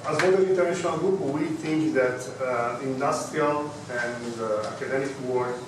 As Watergy International Group, we think that industrial and academic world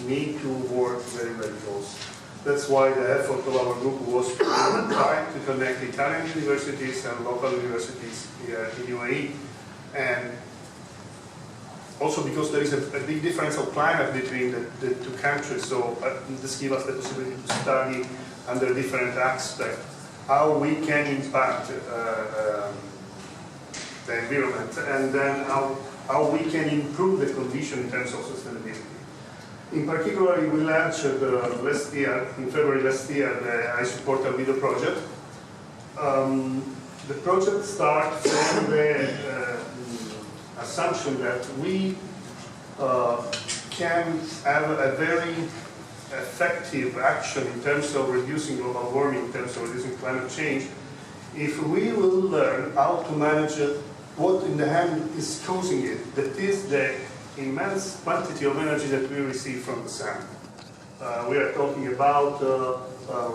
need to work very, very close. That's why the effort of our group was to try to connect Italian universities and local universities here in UAE. And also because there is a big difference of climate between the two countries, so this gives us the possibility to study under different aspects how we can impact the environment, and then how we can improve the condition in terms of sustainability. In particular, we launched last year, in February last year, the isupportalbedo project. The project starts from the assumption that we can have a very effective action in terms of reducing global warming, in terms of reducing climate change, if we will learn how to manage what in the end is causing it, that is the immense quantity of energy that we receive from the sun. We are talking about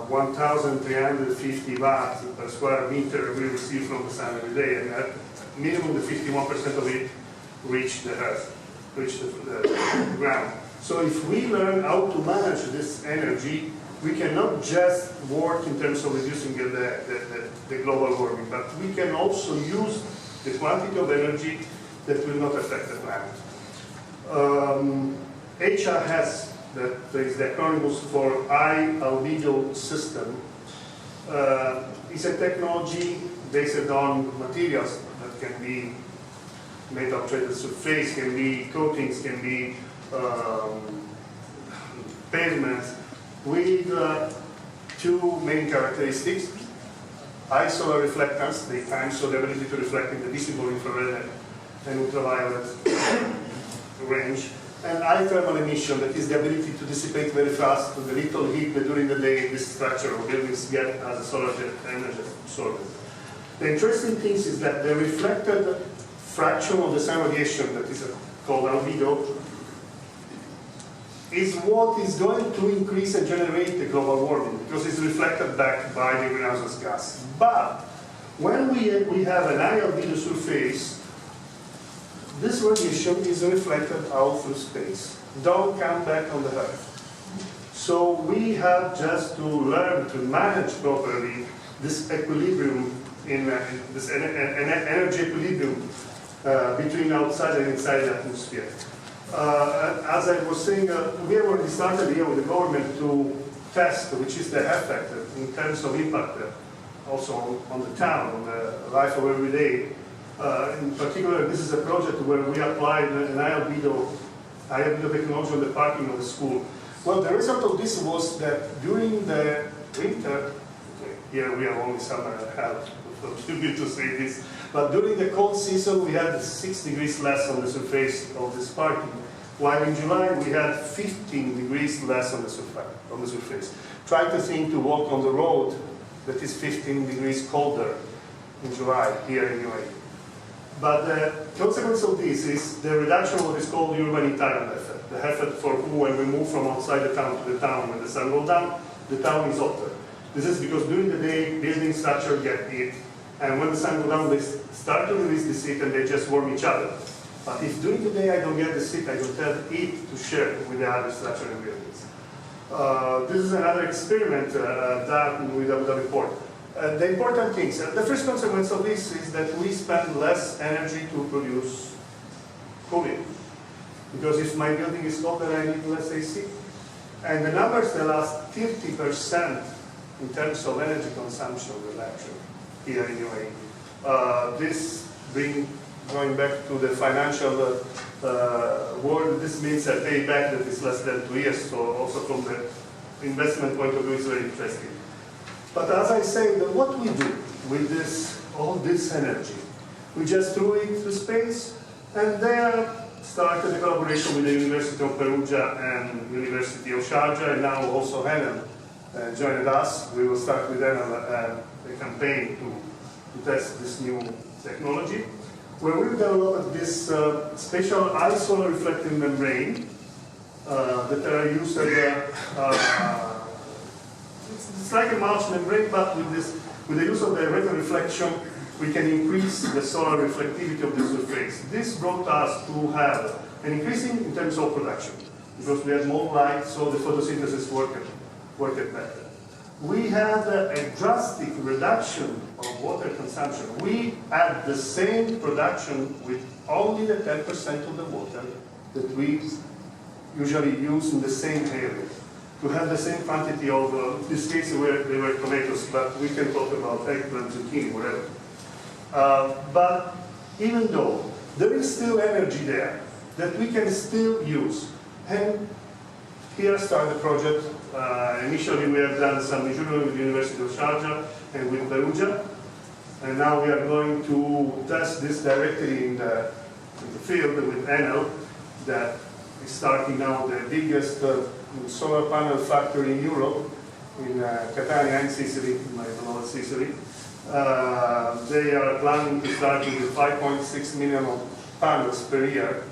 1,350 watts per square meter we receive from the sun every day, and at minimum the 51% of it reach the earth, reach the ground. So if we learn how to manage this energy, we cannot just work in terms of reducing the global warming, but we can also use the quantity of energy that will not affect the planet. HRS, that is the acronym for High Albedo System, is a technology based on materials that can be made of traded surface, can be coatings, can be pavements, with two main characteristics: high solar reflectance, the time, so the ability to reflect in the visible infrared and ultraviolet range, and high thermal emission, that is the ability to dissipate very fast the little heat that during the day this structure or buildings get as a solar energy absorbed. The interesting thing is that the reflected fraction of the sun radiation, that is called albedo, is what is going to increase and generate the global warming, because it's reflected back by the greenhouse gas. But when we have an high albedo surface, this radiation is reflected out through space, don't come back on the Earth. So we have just to learn to manage properly this equilibrium, this energy equilibrium between outside and inside the atmosphere. As I was saying, we have already started here with the government to test which is the effect in terms of impact also on the town, on the life of every day. In particular, this is a project where we applied an albedo technology on the parking of the school. Well, the result of this was that during the winter, here we have only summer help, to say this, but during the cold season we had 6 degrees less on the surface of this parking, while in July we had 15 degrees less on the surface. Try to think to walk on the road that is 15 degrees colder in July here in UAE. But the consequence of this is the reduction of what is called the urban Italian effect. The effect for who, when we move from outside the town to the town, when the sun goes down, the town is hotter. This is because during the day, building structure get heat, and when the sun goes down, they start to release this heat and they just warm each other. But if during the day I don't get this heat, I don't have heat to share with the other structure and buildings. This is another experiment done with Abu Dhabi Port. The important things, the first consequence of this is that we spend less energy to produce cooling. Because if my building is colder, I need less AC. And the numbers tell us 30% in terms of energy consumption reduction here in UAE. This going back to the financial world, this means a payback that is less than 2 years, so also from the investment point of view is very interesting. But as I say, what we do with all this energy, we just threw it to space, and there started a collaboration with the University of Perugia and University of Sharjah, and now also Helen joined us. We will start with Helen a campaign to test this new technology, where we've developed this special high solar reflective membrane that are used as it's like a mulch membrane, but with the use of the retinal reflection, we can increase the solar reflectivity of the surface. This brought us to have an increase in terms of production, because we had more light, so the photosynthesis worked better. We had a drastic reduction of water consumption. We had the same production with only the 10% of the water that we usually use in the same area. To have the same quantity of, in this case they were tomatoes, but we can talk about eggplant, zucchini, whatever. But even though there is still energy there that we can still use, and here started the project. Initially we have done some measurement with the University of Sharjah and with Perugia, and now we are going to test this directly in the field with Enel, that is starting now the biggest solar panel factory in Europe, in Catania in Sicily, in my beloved Sicily. They are planning to start with 5.6 million of panels per year.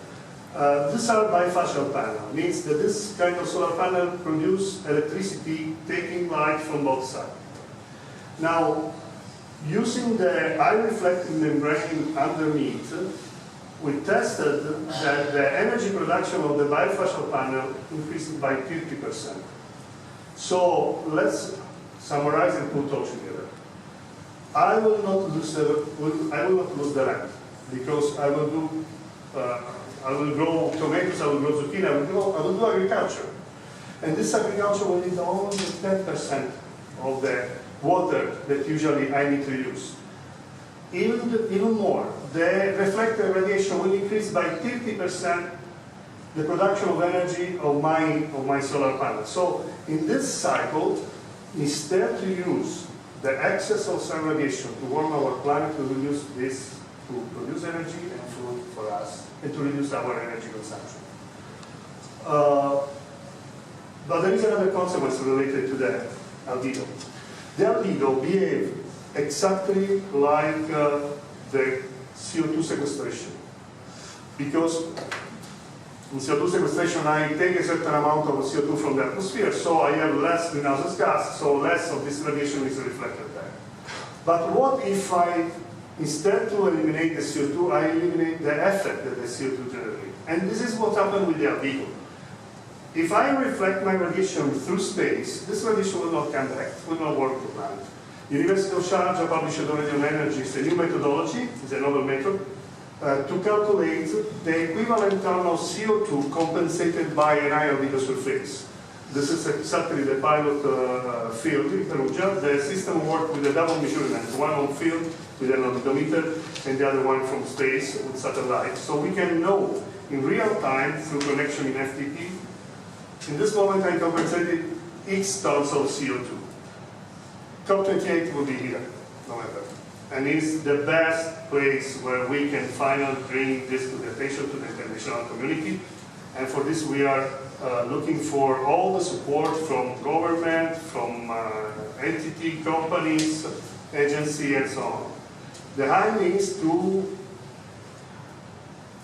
These are bifacial panels, means that this kind of solar panel produce electricity taking light from both sides. Now, using the high reflective membrane underneath, we tested that the energy production of the bifacial panel increased by 50%. So let's summarize and put all together. I will not lose the land, because I will grow tomatoes, I will grow zucchini, I will do agriculture. And this agriculture will need only 10% of the water that usually I need to use. Even more, the reflected radiation will increase by 30% the production of energy of my solar panel. So in this cycle, instead to use the excess of sun radiation to warm our planet, we will use this to produce energy and food for us, and to reduce our energy consumption. But there is another consequence related to the albedo. The albedo behaves exactly like the CO2 sequestration. Because in CO2 sequestration, I take a certain amount of CO2 from the atmosphere, so I have less greenhouse gas, so less of this radiation is reflected there. But what if instead to eliminate the CO2, I eliminate the effect that the CO2 generates? And this is what happened with the albedo. If I reflect my radiation through space, this radiation will not come back, will not work the planet. University of Sharjah published already on energy, it's a new methodology, it's a novel method, to calculate the equivalent ton of CO2 compensated by an high albedo surface. This is exactly the pilot field in Perugia. The system worked with a double measurement, one on field with an albedometer and the other one from space with satellite. So we can know in real time through connection in FTP. In this moment I compensated X tons of CO2. COP28 will be here, November. And it's the best place where we can finally bring this to the attention to the international community. And for this we are looking for all the support from government, from entity, companies, agency, and so on. The aim is to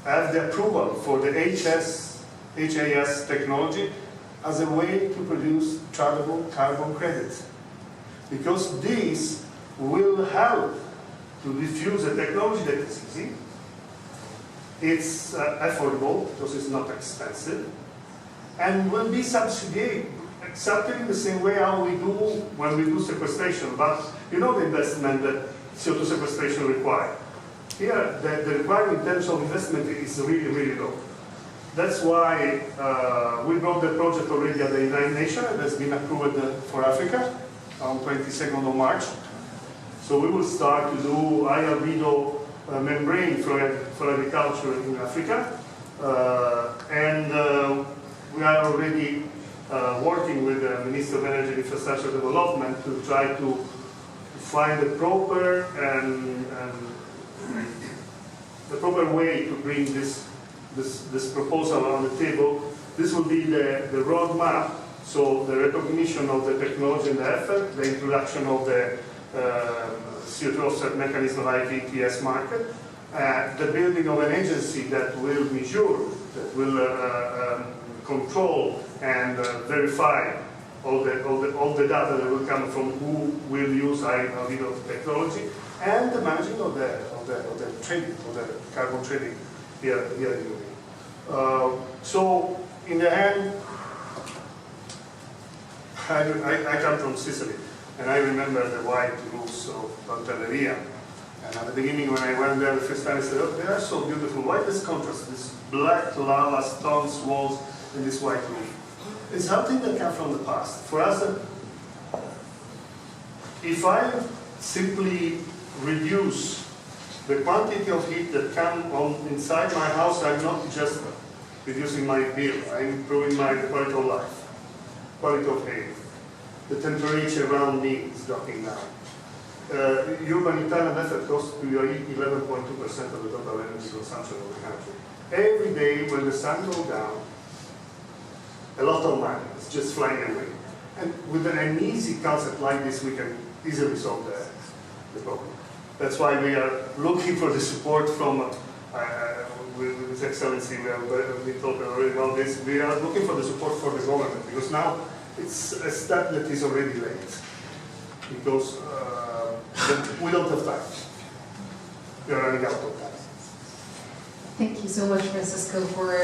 have the approval for the HAS technology as a way to produce chargeable carbon credits. Because this will help to diffuse a technology that is easy, it's affordable because it's not expensive, and will be subsidized exactly in the same way how we do when we do sequestration. But you know the investment that CO2 sequestration requires. Here, the requirement in terms of investment is really, really low. That's why we brought the project already at the United Nations. It has been approved for Africa on 22nd of March. So we will start to do high albedo membrane for agriculture in Africa. We are already working with the Minister of Energy and Infrastructure Development to try to find the proper way to bring this proposal on the table. This will be the roadmap, so the recognition of the technology and the effect, the introduction of the CO2 offset mechanism like ETS market, the building of an agency that will measure, that will control and verify all the data that will come from who will use Albedo technology, and the managing of the trading, of the carbon trading here in Italy. So in the end, I come from Sicily, and I remember the white roofs of Pantelleria. And at the beginning, when I went there the first time, I said, oh, they are so beautiful. Why this contrast? This black lava stones walls and this white roof. It's something that comes from the past. For us, if I simply reduce the quantity of heat that comes inside my house, I'm not just reducing my bill, I'm improving my quality of life, quality of air. The temperature around me is dropping down. Urban Italian effort costs to your 11.2% of the total energy consumption of the country. Every day when the sun goes down, a lot of money is just flying away. And with an easy concept like this, we can easily solve the problem. That's why we are looking for the support from, with His Excellency, we talked already about this, we are looking for the support for the government, because now it's a step that is already late. Because we don't have time. We are running out of time. Thank you so much, Francesco, for